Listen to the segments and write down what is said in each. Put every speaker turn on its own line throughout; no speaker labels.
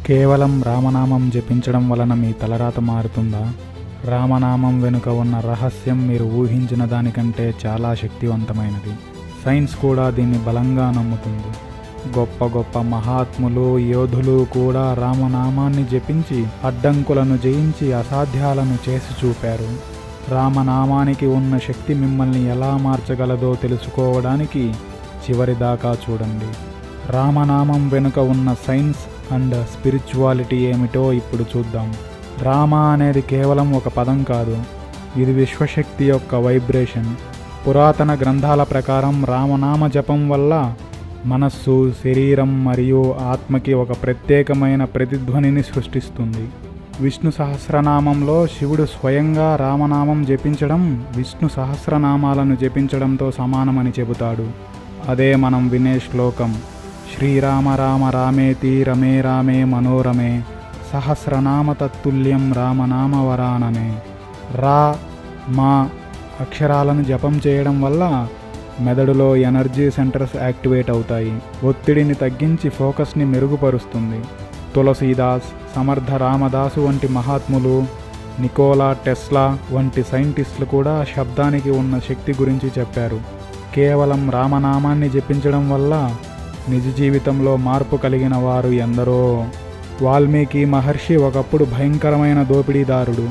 కేవలం రామనామం జపించడం వలన మీ తలరాత మారుతుందా? రామనామం వెనుక ఉన్న రహస్యం మీరు ఊహించిన దానికంటే చాలా శక్తివంతమైనది. సైన్స్ కూడా దీన్ని బలంగా నమ్ముతుంది. గొప్ప గొప్ప మహాత్ములు, యోధులు కూడా రామనామాన్ని జపించి అడ్డంకులను జయించి అసాధ్యాలను చేసి చూపారు. రామనామానికి ఉన్న శక్తి మిమ్మల్ని ఎలా మార్చగలదో తెలుసుకోవడానికి చివరిదాకా చూడండి. రామనామం వెనుక ఉన్న సైన్స్ అండ్ స్పిరిచువాలిటీ ఏమిటో ఇప్పుడు చూద్దాం. రామ అనేది కేవలం ఒక పదం కాదు, ఇది విశ్వశక్తి యొక్క వైబ్రేషన్. పురాతన గ్రంథాల ప్రకారం రామనామ జపం వల్ల మనస్సు, శరీరం మరియు ఆత్మకి ఒక ప్రత్యేకమైన ప్రతిధ్వనిని సృష్టిస్తుంది. విష్ణు సహస్రనామంలో శివుడు స్వయంగా రామనామం జపించడం విష్ణు సహస్రనామాలను జపించడంతో సమానమని చెబుతాడు. అదే మనం వినే శ్లోకం, శ్రీరామ రామ రామేతి రమే రామే మనోరమే సహస్రనామ తత్తుల్యం రామనామ వరాననే. రా, మా అక్షరాలను జపం చేయడం వల్ల మెదడులో ఎనర్జీ సెంటర్స్ యాక్టివేట్ అవుతాయి. ఒత్తిడిని తగ్గించి ఫోకస్ని మెరుగుపరుస్తుంది. తులసీదాస్, సమర్థ రామదాసు వంటి మహాత్ములు, నికోలా టెస్లా వంటి సైంటిస్టులు కూడా శబ్దానికి ఉన్న శక్తి గురించి చెప్పారు. కేవలం రామనామాన్ని జపించడం వల్ల నిజ జీవితంలో మార్పు కలిగిన వారు ఎందరో. వాల్మీకి మహర్షి ఒకప్పుడు భయంకరమైన దోపిడీదారుడు.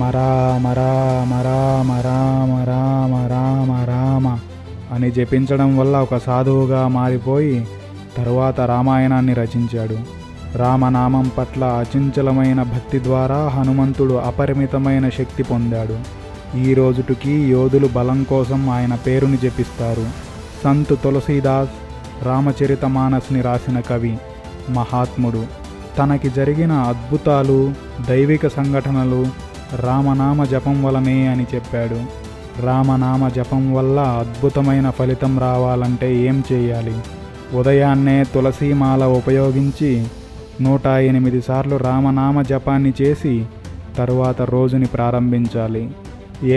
మరా మరా మరా మరా మరా మరా రామ అని జపించడం వల్ల ఒక సాధువుగా మారిపోయి తరువాత రామాయణాన్ని రచించాడు. రామనామం పట్ల అచంచలమైన భక్తి ద్వారా హనుమంతుడు అపరిమితమైన శక్తి పొందాడు. ఈ రోజుటికి యోధులు బలం కోసం ఆయన పేరుని జపిస్తారు. సంత్ తులసీదాస్ రామచరితమానస్ని రాసిన కవి, మహాత్ముడు. తనకి జరిగిన అద్భుతాలు, దైవిక సంఘటనలు రామనామ జపం వలనే అని చెప్పాడు. రామనామ జపం వల్ల అద్భుతమైన ఫలితం రావాలంటే ఏం చేయాలి? ఉదయాన్నే తులసీమాల ఉపయోగించి 108 సార్లు రామనామ జపాన్ని చేసి తరువాత రోజుని ప్రారంభించాలి.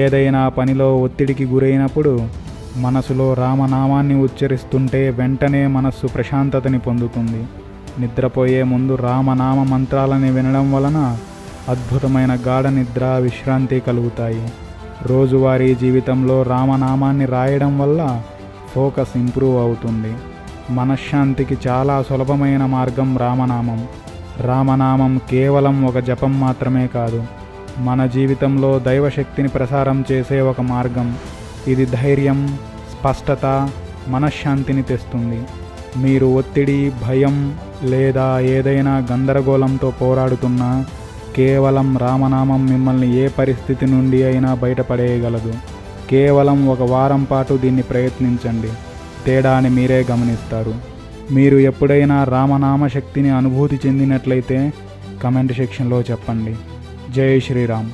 ఏదైనా పనిలో ఒత్తిడికి గురైనప్పుడు మనసులో రామనామాన్ని ఉచ్చరిస్తుంటే వెంటనే మనస్సు ప్రశాంతతని పొందుతుంది. నిద్రపోయే ముందు రామనామ మంత్రాలని వినడం వలన అద్భుతమైన గాఢ నిద్ర, విశ్రాంతి కలుగుతాయి. రోజువారీ జీవితంలో రామనామాన్ని రాయడం వల్ల ఫోకస్ ఇంప్రూవ్ అవుతుంది. మనశ్శాంతికి చాలా సులభమైన మార్గం రామనామం. రామనామం కేవలం ఒక జపం మాత్రమే కాదు, మన జీవితంలో దైవశక్తిని ప్రసారం చేసే ఒక మార్గం. ఇది ధైర్యం, స్పష్టత, మనశ్శాంతిని తెస్తుంది. మీరు ఒత్తిడి, భయం లేదా ఏదైనా గందరగోళంతో పోరాడుతున్నా కేవలం రామనామం మిమ్మల్ని ఏ పరిస్థితి నుండి అయినా బయటపడేయగలదు. కేవలం ఒక వారం పాటు దీన్ని ప్రయత్నించండి, తేడాని మీరే గమనిస్తారు. మీరు ఎప్పుడైనా రామనామ శక్తిని అనుభూతి చెందినట్లయితే కమెంట్ సెక్షన్లో చెప్పండి. జై శ్రీరామ్.